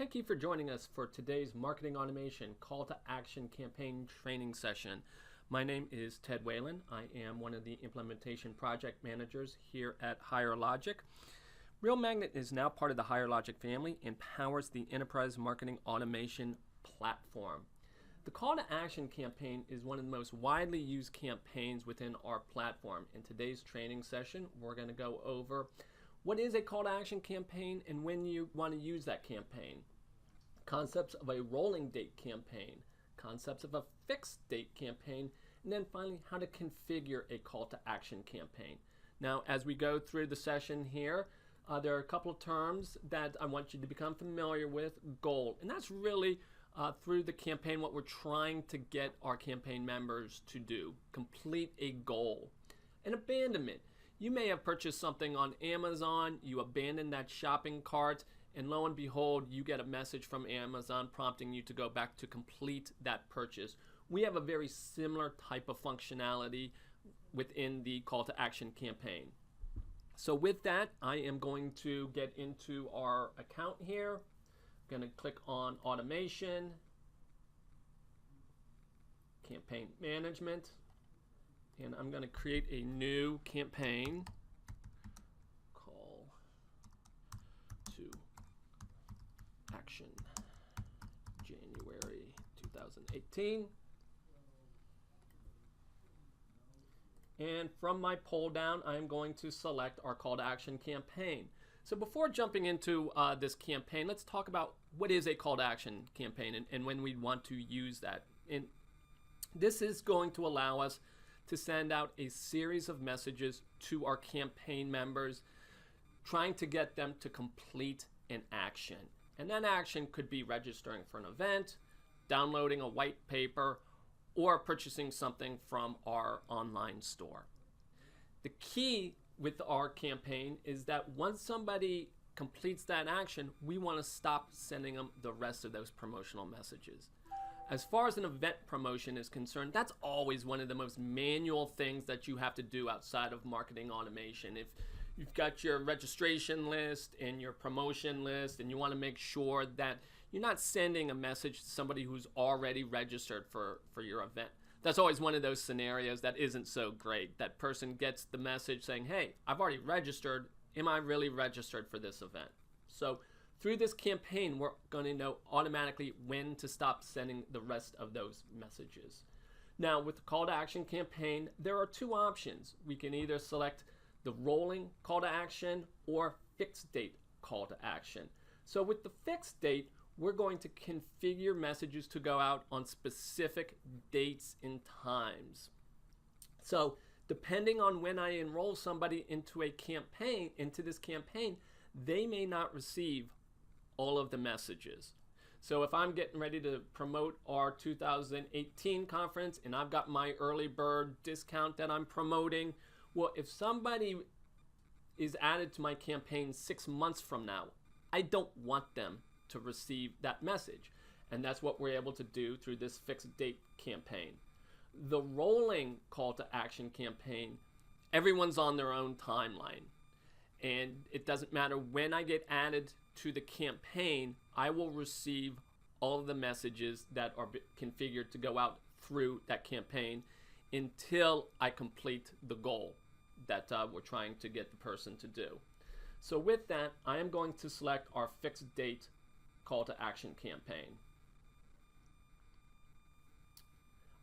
Thank you for joining us for today's Marketing Automation Call to Action Campaign Training Session. My name is Ted Whalen. I am one of the Implementation Project Managers here at HireLogic. Real Magnet is now part of the HireLogic family and powers the Enterprise Marketing Automation platform. The Call to Action campaign is one of the most widely used campaigns within our platform. In today's training session, we're going to go over what is a call to action campaign and when you want to use that campaign, concepts of a rolling date campaign, concepts of a fixed date campaign, and then finally how to configure a call to action campaign. Now, as we go through the session here, there are a couple of terms that I want you to become familiar with. Goal, and that's really through the campaign what we're trying to get our campaign members to do, complete a goal. And abandonment. You may have purchased something on Amazon, you abandon that shopping cart, and lo and behold, you get a message from Amazon prompting you to go back to complete that purchase. We have a very similar type of functionality within the call to action campaign. So with that, I am going to get into our account here. I'm going to click on Automation, Campaign Management. And I'm going to create a new campaign, call to action, January 2018. And from my pull down, I'm going to select our call to action campaign. So before jumping into this campaign, let's talk about what is a call to action campaign and when we want to use that. And this is going to allow us to send out a series of messages to our campaign members, trying to get them to complete an action. And that action could be registering for an event, downloading a white paper, or purchasing something from our online store. The key with our campaign is that once somebody completes that action, we want to stop sending them the rest of those promotional messages. As far as an event promotion is concerned, that's always one of the most manual things that you have to do outside of marketing automation. If you've got your registration list and your promotion list and you want to make sure that you're not sending a message to somebody who's already registered for your event, that's always one of those scenarios that isn't so great. That person gets the message saying, hey, I've already registered. Am I really registered for this event? So through this campaign, we're going to know automatically when to stop sending the rest of those messages. Now, with the call to action campaign, there are two options. We can either select the rolling call to action or fixed date call to action. So with the fixed date, we're going to configure messages to go out on specific dates and times. So depending on when I enroll somebody into this campaign, they may not receive all of the messages. So if I'm getting ready to promote our 2018 conference and I've got my early bird discount that I'm promoting, well, if somebody is added to my campaign 6 months from now, I don't want them to receive that message. And that's what we're able to do through this fixed date campaign. The rolling call to action campaign, everyone's on their own timeline. And it doesn't matter when I get added to the campaign, I will receive all of the messages that are configured to go out through that campaign until I complete the goal that we're trying to get the person to do. So with that, I am going to select our fixed date call to action campaign.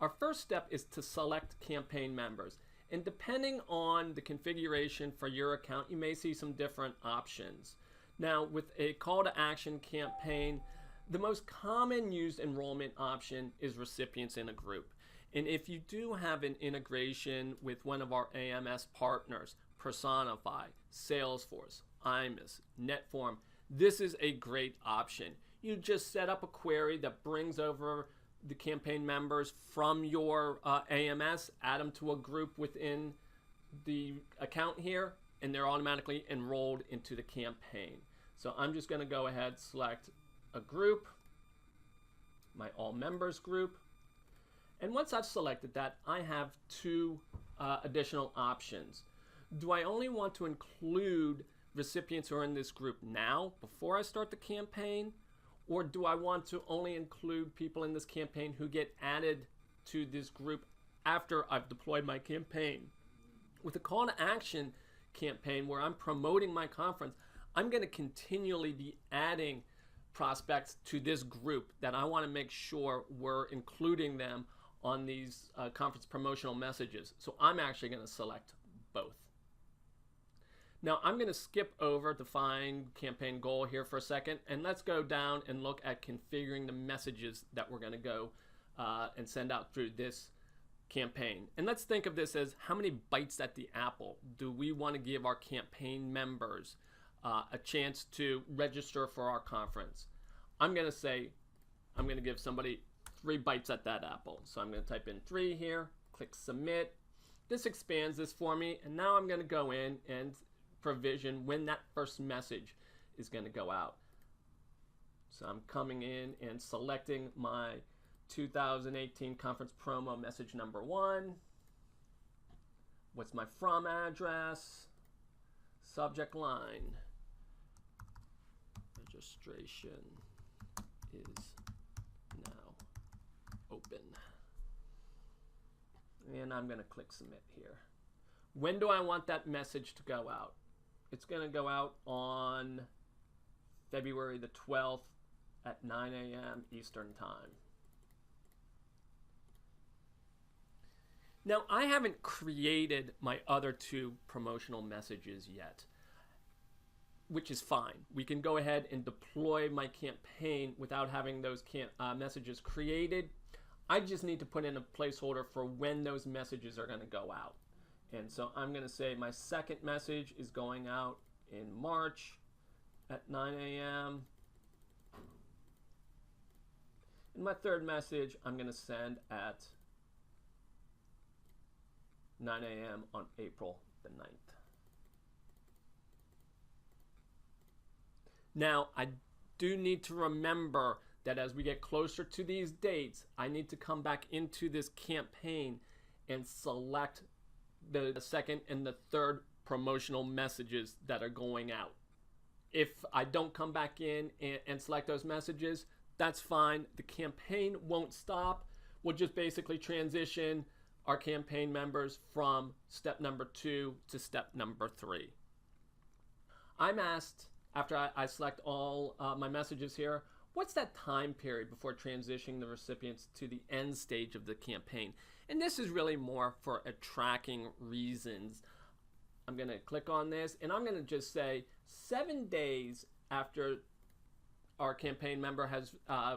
Our first step is to select campaign members. And depending on the configuration for your account, you may see some different options. Now, with a call to action campaign, the most common used enrollment option is recipients in a group. And if you do have an integration with one of our AMS partners, Personify, Salesforce, IMIS, NetForm, this is a great option. You just set up a query that brings over the campaign members from your AMS, add them to a group within the account here, and they're automatically enrolled into the campaign. So I'm just going to go ahead, select a group, my all members group. And once I've selected that, I have two additional options. Do I only want to include recipients who are in this group now before I start the campaign? Or do I want to only include people in this campaign who get added to this group after I've deployed my campaign? With a call to action campaign where I'm promoting my conference, I'm going to continually be adding prospects to this group that I want to make sure we're including them on these conference promotional messages. So I'm actually going to select both. Now I'm going to skip over Define Campaign Goal here for a second, and let's go down and look at configuring the messages that we're going to go and send out through this campaign. And let's think of this as how many bites at the apple do we want to give our campaign members a chance to register for our conference. I'm going to say I'm going to give somebody 3 bites at that apple. So I'm going to type in 3 here, click submit. This expands this for me, and now I'm going to go in and provision when that first message is going to go out. So I'm coming in and selecting my 2018 conference promo message number 1. What's my from address? Subject line. Registration is now open. And I'm going to click submit here. When do I want that message to go out? It's going to go out on February the 12th at 9 a.m. Eastern Time. Now, I haven't created my other 2 promotional messages yet, which is fine. We can go ahead and deploy my campaign without having those messages created. I just need to put in a placeholder for when those messages are going to go out. And so I'm going to say my second message is going out in March at 9 a.m. And my third message I'm going to send at 9 a.m. on April the 9th. Now, I do need to remember that as we get closer to these dates, I need to come back into this campaign and select the second and the third promotional messages that are going out. If I don't come back in and select those messages, that's fine. The campaign won't stop. We'll just basically transition our campaign members from step number 2 to step number 3. I'm asked, after I select all my messages here, what's that time period before transitioning the recipients to the end stage of the campaign? And this is really more for tracking reasons. I'm going to click on this, and I'm going to just say 7 days after our campaign member has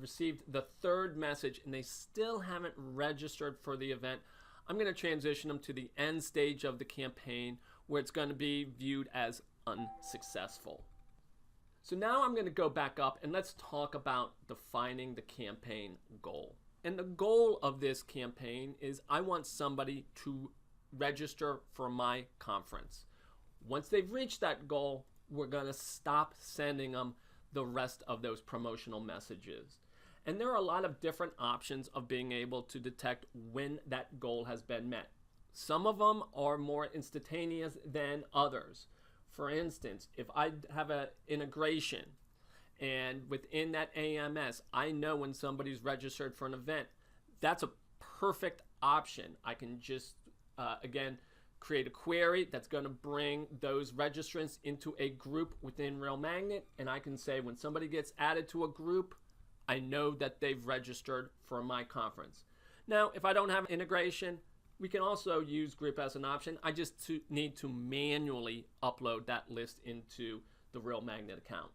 received the 3rd message and they still haven't registered for the event, I'm going to transition them to the end stage of the campaign where it's going to be viewed as unsuccessful. So now I'm going to go back up and let's talk about defining the campaign goal. And the goal of this campaign is I want somebody to register for my conference. Once they've reached that goal, we're going to stop sending them the rest of those promotional messages. And there are a lot of different options of being able to detect when that goal has been met. Some of them are more instantaneous than others. For instance, if I have an integration and within that AMS, I know when somebody's registered for an event, that's a perfect option. I can just, again, create a query that's going to bring those registrants into a group within Real Magnet, and I can say when somebody gets added to a group, I know that they've registered for my conference. Now, if I don't have integration, we can also use group as an option. I just need to manually upload that list into the Real Magnet account.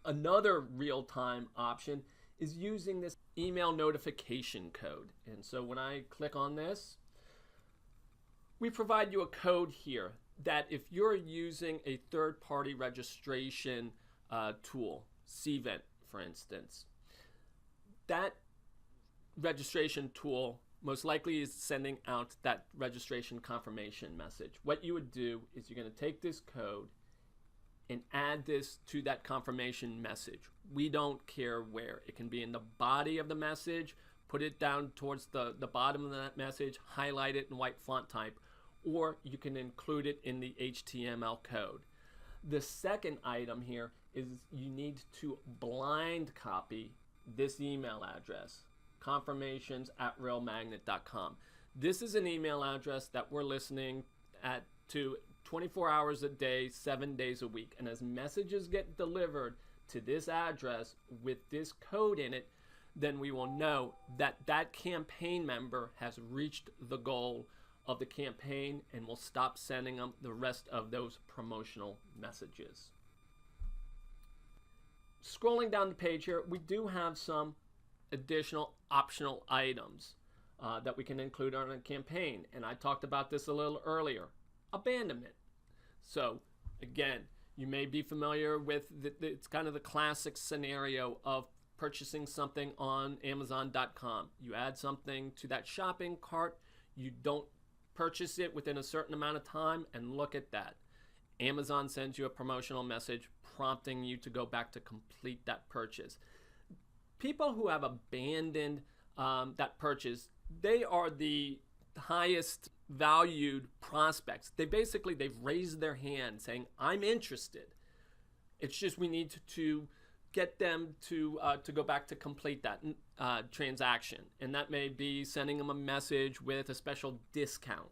Another real-time option is using this email notification code. And so when I click on this, we provide you a code here that if you're using a third-party registration tool, Cvent, for instance, that registration tool most likely is sending out that registration confirmation message. What you would do is you're going to take this code and add this to that confirmation message. We don't care where. It can be in the body of the message, put it down towards the bottom of that message, highlight it in white font type, or you can include it in the HTML code. The second item here is you need to blind copy this email address, confirmations@realmagnet.com. This is an email address that we're listening to 24 hours a day, 7 days a week. And as messages get delivered to this address with this code in it, then we will know that that campaign member has reached the goal of the campaign, and we'll stop sending them the rest of those promotional messages. Scrolling down the page here, we do have some additional optional items that we can include on a campaign. And I talked about this a little earlier. Abandonment. So again, you may be familiar with it's kind of the classic scenario of purchasing something on Amazon.com. You add something to that shopping cart, you don't purchase it within a certain amount of time, and look at that. Amazon sends you a promotional message prompting you to go back to complete that purchase. People who have abandoned that purchase, they are the highest valued prospects. They've raised their hand saying, I'm interested. It's just we need to get them to go back to complete that transaction. And that may be sending them a message with a special discount.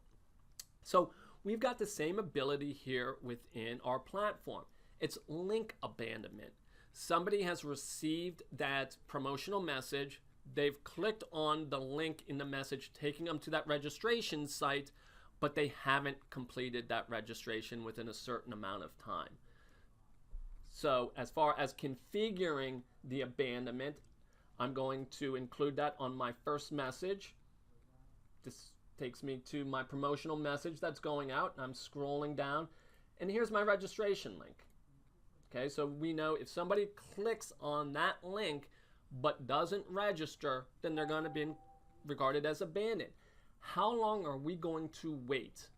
So we've got the same ability here within our platform. It's link abandonment. Somebody has received that promotional message. They've clicked on the link in the message, taking them to that registration site, but they haven't completed that registration within a certain amount of time. So as far as configuring the abandonment, I'm going to include that on my first message. This takes me to my promotional message that's going out. I'm scrolling down, and here's my registration link. Okay, so we know if somebody clicks on that link but doesn't register, then they're going to be regarded as abandoned. How long are we going to wait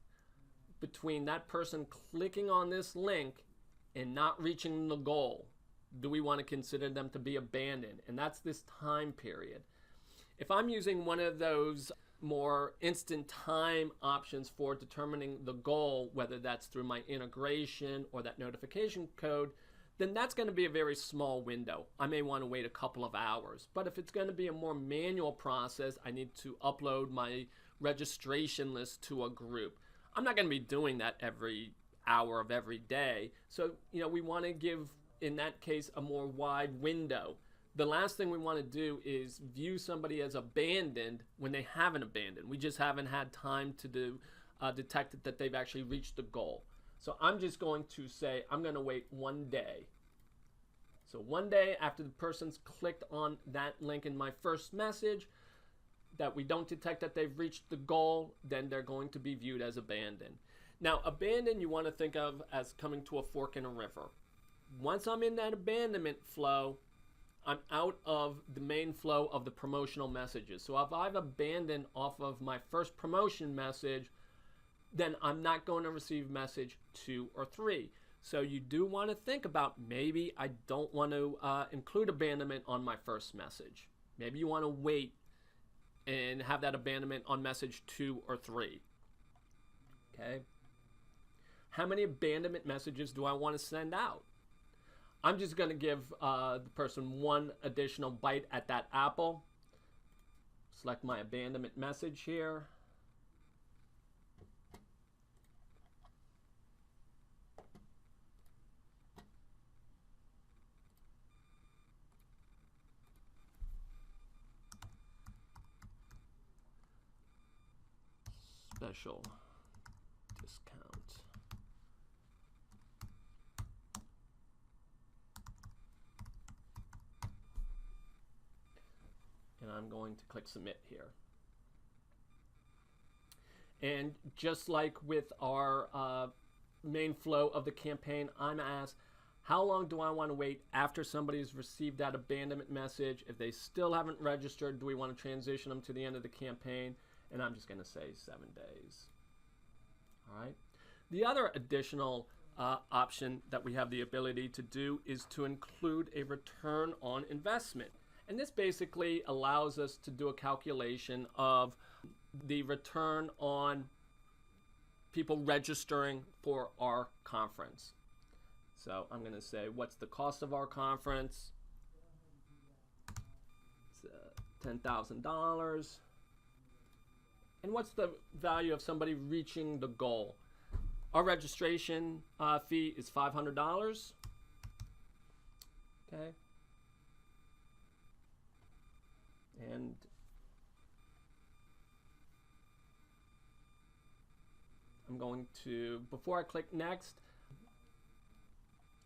between that person clicking on this link and not reaching the goal? Do we want to consider them to be abandoned? And that's this time period. If I'm using one of those more instant time options for determining the goal, whether that's through my integration or that notification code, then that's going to be a very small window. I may want to wait a couple of hours. But if it's going to be a more manual process, I need to upload my registration list to a group. I'm not going to be doing that every hour of every day. So, we want to give, in that case, a more wide window. The last thing we want to do is view somebody as abandoned when they haven't abandoned. We just haven't had time to detect that they've actually reached the goal. So I'm just going to say I'm going to wait 1 day. So 1 day after the person's clicked on that link in my first message, that we don't detect that they've reached the goal, then they're going to be viewed as abandoned. Now, abandoned you want to think of as coming to a fork in a river. Once I'm in that abandonment flow, I'm out of the main flow of the promotional messages. So if I've abandoned off of my first promotion message, then I'm not going to receive message 2 or 3. So you do want to think about, maybe I don't want to include abandonment on my first message. Maybe you want to wait and have that abandonment on message 2 or 3. Okay. How many abandonment messages do I want to send out? I'm just going to give the person one additional bite at that apple. Select my abandonment message here. Special discount. And I'm going to click submit here. And just like with our main flow of the campaign, I'm asked, how long do I want to wait after somebody's received that abandonment message? If they still haven't registered, do we want to transition them to the end of the campaign? And I'm just going to say 7 days. All right. The other additional option that we have the ability to do is to include a return on investment. And this basically allows us to do a calculation of the return on people registering for our conference. So I'm going to say, what's the cost of our conference? It's $10,000. And what's the value of somebody reaching the goal? Our registration fee is $500. Okay. And I'm going to, before I click next,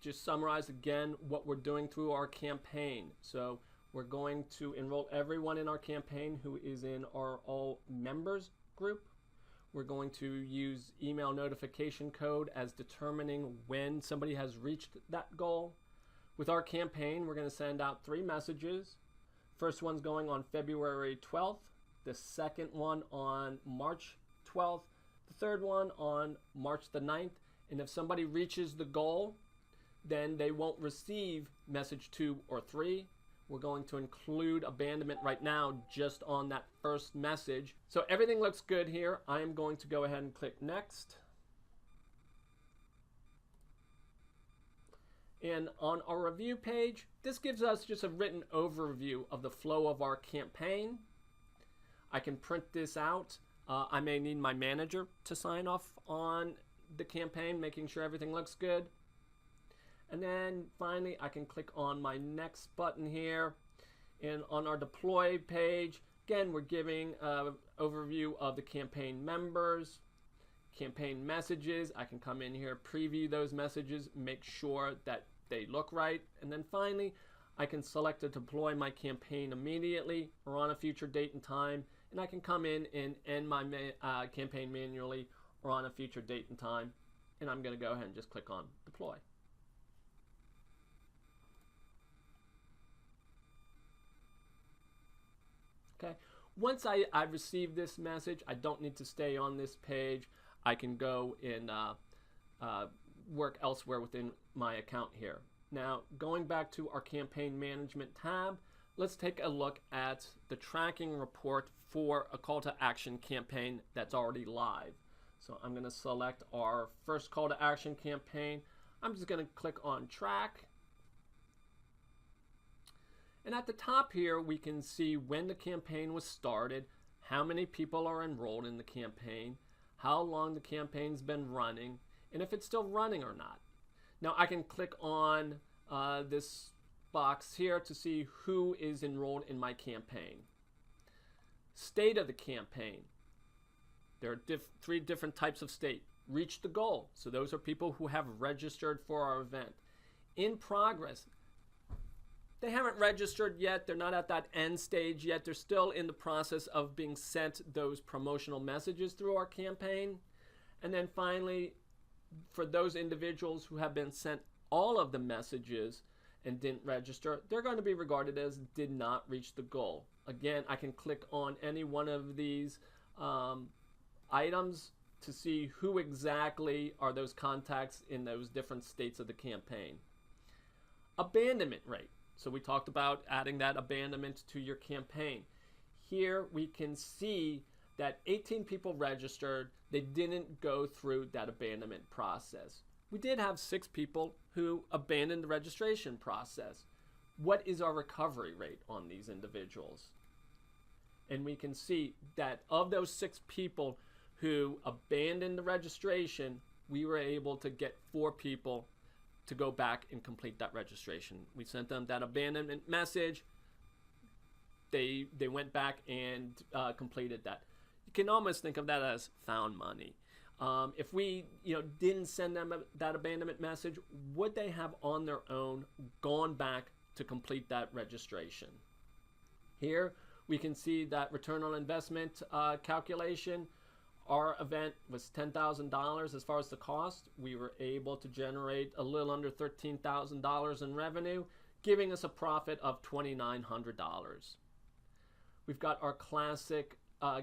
just summarize again what we're doing through our campaign. So we're going to enroll everyone in our campaign who is in our all members group. We're going to use email notification code as determining when somebody has reached that goal. With our campaign, we're going to send out 3 messages. First one's going on February 12th, the second one on March 12th, the third one on March the 9th. And if somebody reaches the goal, then they won't receive message 2 or 3. We're going to include abandonment right now just on that first message. So everything looks good here. I am going to go ahead and click next. And on our review page, this gives us just a written overview of the flow of our campaign. I can print this out. I may need my manager to sign off on the campaign, making sure everything looks good. And then finally, I can click on my next button here. And on our deploy page, again, we're giving an overview of the campaign members, campaign messages. I can come in here, preview those messages, make sure that they look right. And then finally, I can select to deploy my campaign immediately or on a future date and time. And I can come in and end my campaign manually or on a future date and time. And I'm going to go ahead and just click on deploy. Okay. Once I receive this message, I don't need to stay on this page. I can go and work elsewhere within my account here. Now, going back to our campaign management tab, let's take a look at the tracking report for a call to action campaign that's already live. So I'm going to select our first call to action campaign. I'm just going to click on track. And at the top here, we can see when the campaign was started, how many people are enrolled in the campaign, how long the campaign's been running, and if it's still running or not. Now I can click on this box here to see who is enrolled in my campaign. State of the campaign. There are 3 different types of state. Reach the goal. So those are people who have registered for our event. In progress. They haven't registered yet. They're not at that end stage yet. They're still in the process of being sent those promotional messages through our campaign. And then finally, for those individuals who have been sent all of the messages and didn't register, they're going to be regarded as did not reach the goal. Again, I can click on any one of these items to see who exactly are those contacts in those different states of the campaign. Abandonment rate. So we talked about adding that abandonment to your campaign. Here we can see that 18 people registered. They didn't go through that abandonment process. We did have 6 people who abandoned the registration process. What is our recovery rate on these individuals? And we can see that of those 6 people who abandoned the registration, we were able to get 4 people to go back and complete that registration. We sent them that abandonment message. They went back and completed that. You can almost think of that as found money. If we didn't send them that abandonment message, would they have on their own gone back to complete that registration? Here we can see that return on investment calculation. Our event was $10,000 as far as the cost. We were able to generate a little under $13,000 in revenue, giving us a profit of $2,900. We've got our classic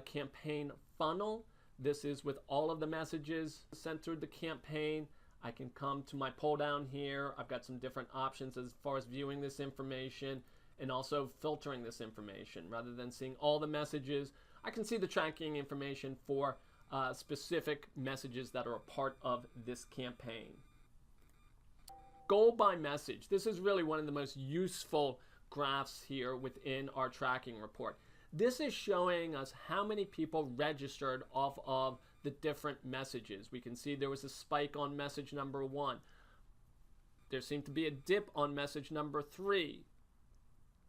campaign funnel. This is with all of the messages sent through the campaign. I can come to my pull down here. I've got some different options as far as viewing this information and also filtering this information. Rather than seeing all the messages, I can see the tracking information for specific messages that are a part of this campaign. goal by message. This is really one of the most useful graphs here within our tracking report. This is showing us how many people registered off of the different messages. We can see there was a spike on message number 1. There seemed to be a dip on message number 3.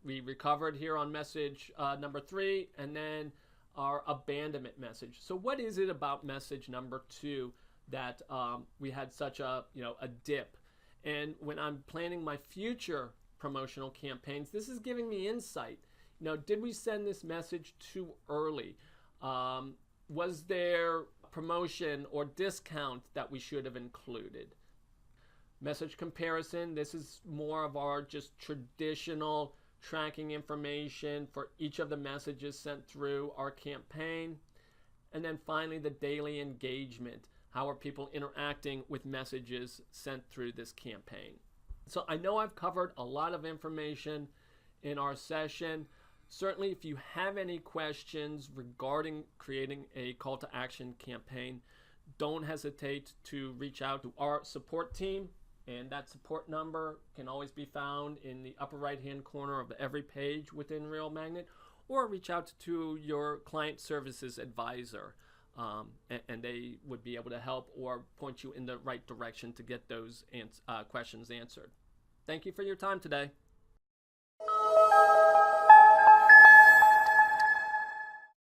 We recovered here on message number 3, and then our abandonment message. So what is it about message number 2 that we had such a dip? And when I'm planning my future promotional campaigns, this is giving me insight. Did we send this message too early? Was there promotion or discount that we should have included? Message comparison, this is more of our just traditional tracking information for each of the messages sent through our campaign. And then finally, the daily engagement. How are people interacting with messages sent through this campaign? So I know I've covered a lot of information in our session. Certainly, if you have any questions regarding creating a call to action campaign, don't hesitate to reach out to our support team. And that support number can always be found in the upper right-hand corner of every page within Real Magnet, or reach out to your client services advisor, and they would be able to help or point you in the right direction to get those questions answered. Thank you for your time today.